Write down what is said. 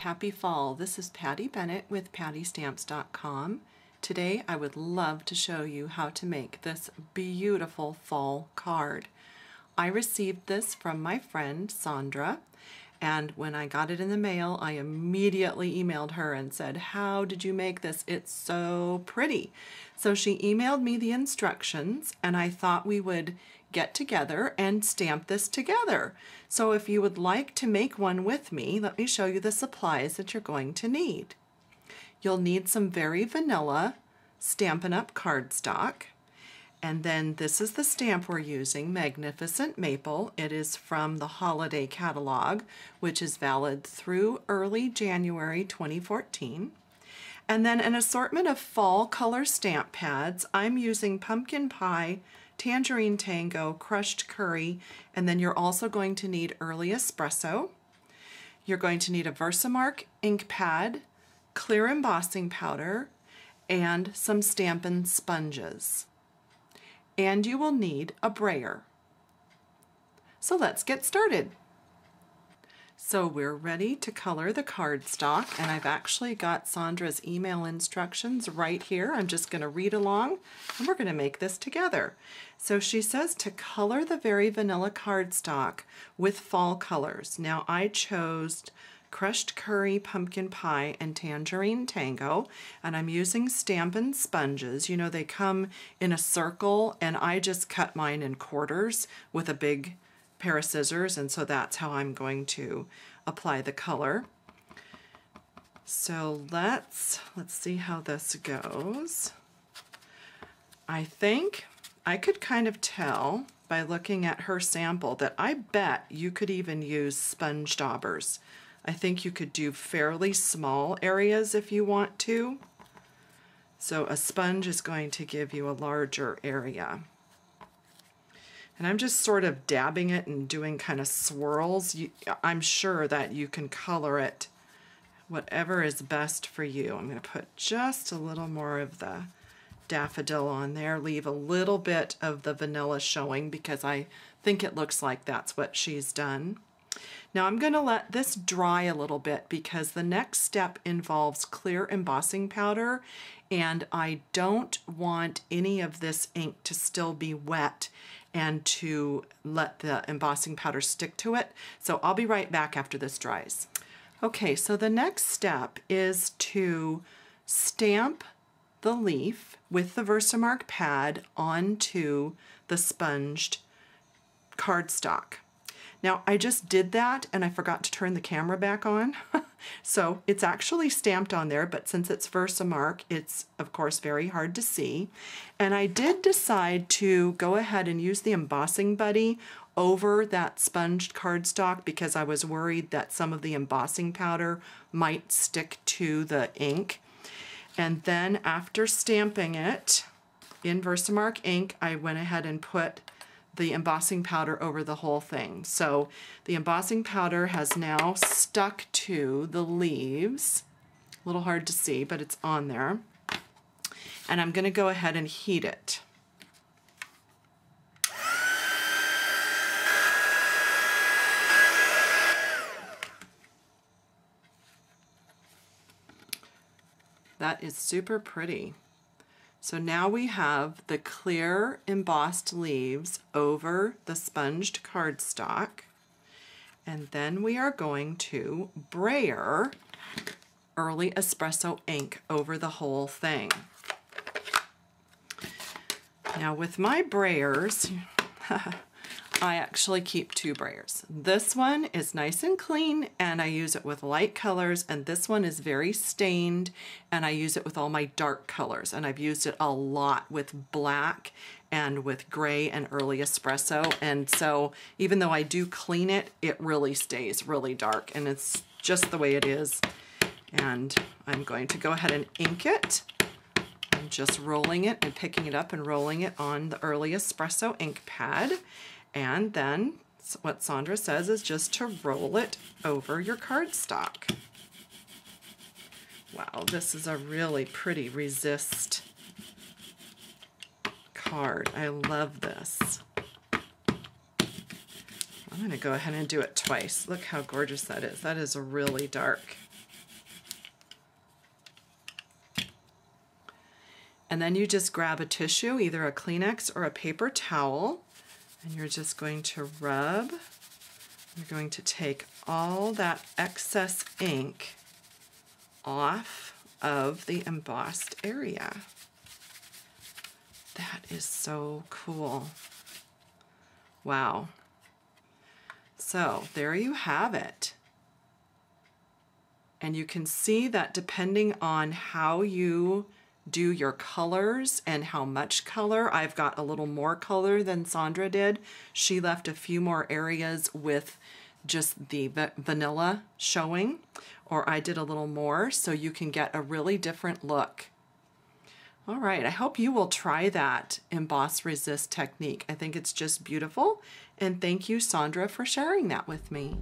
happy fall. This is Patty Bennett with pattystamps.com. Today I would love to show you how to make this beautiful fall card. I received this from my friend Sandra, and when I got it in the mail I immediately emailed her and said, "How did you make this? It's so pretty." So she emailed me the instructions and I thought we would get together and stamp this together. So if you would like to make one with me, let me show you the supplies that you're going to need. You'll need some very vanilla Stampin' Up cardstock. And then this is the stamp we're using, Magificent Maple. It is from the holiday catalog, which is valid through early January 2014. And then an assortment of fall color stamp pads. I'm using Pumpkin Pie, Tangerine Tango, Crushed Curry, and then you're also going to need Early Espresso. You're going to need a Versamark ink pad, clear embossing powder, and some Stampin' sponges. And you will need a brayer. So let's get started. So we're ready to color the cardstock, and I've actually got Sandra's email instructions right here. I'm just going to read along and we're going to make this together. So she says to color the very vanilla cardstock with fall colors. Now I chose Crushed Curry, Pumpkin Pie, and Tangerine Tango, and I'm using Stampin' sponges. You know, they come in a circle and I just cut mine in quarters with a big pair of scissors, and so that's how I'm going to apply the color. So let's see how this goes. I think I could kind of tell by looking at her sample that I bet you could even use sponge daubers. I think you could do fairly small areas if you want to. So a sponge is going to give you a larger area. And I'm just sort of dabbing it and doing kind of swirls. I'm sure that you can color it whatever is best for you. I'm going to put just a little more of the daffodil on there, leave a little bit of the vanilla showing because I think it looks like that's what she's done. Now I'm going to let this dry a little bit because the next step involves clear embossing powder, and I don't want any of this ink to still be wet and to let the embossing powder stick to it. So I'll be right back after this dries. Okay, so the next step is to stamp the leaf with the Versamark pad onto the sponged cardstock. Now I just did that and I forgot to turn the camera back on. So it's actually stamped on there, but since it's Versamark, it's of course very hard to see. And I did decide to go ahead and use the embossing buddy over that sponged cardstock because I was worried that some of the embossing powder might stick to the ink. And then after stamping it in Versamark ink, I went ahead and put the embossing powder over the whole thing. So the embossing powder has now stuck to the leaves. A little hard to see, but it's on there. And I'm going to go ahead and heat it. That is super pretty. So now we have the clear embossed leaves over the sponged cardstock, and then we are going to brayer Early Espresso ink over the whole thing. Now with my brayers, I actually keep two brayers. This one is nice and clean and I use it with light colors, and this one is very stained and I use it with all my dark colors, and I've used it a lot with black and with gray and Early Espresso, and so even though I do clean it, it really stays really dark and it's just the way it is. And I'm going to go ahead and ink it. I'm just rolling it and picking it up and rolling it on the Early Espresso ink pad. And then what Sandra says is just to roll it over your cardstock. Wow, this is a really pretty resist card. I love this. I'm going to go ahead and do it twice. Look how gorgeous that is. That is really dark. And then you just grab a tissue, either a Kleenex or a paper towel, and you're just going to rub. You're going to take all that excess ink off of the embossed area. That is so cool. Wow. So there you have it. And you can see that depending on how you do your colors and how much color, I've got a little more color than Sandra did. She left a few more areas with just the vanilla showing, or I did a little more, so you can get a really different look. All right, I hope you will try that emboss resist technique. I think it's just beautiful, and thank you, Sandra, for sharing that with me.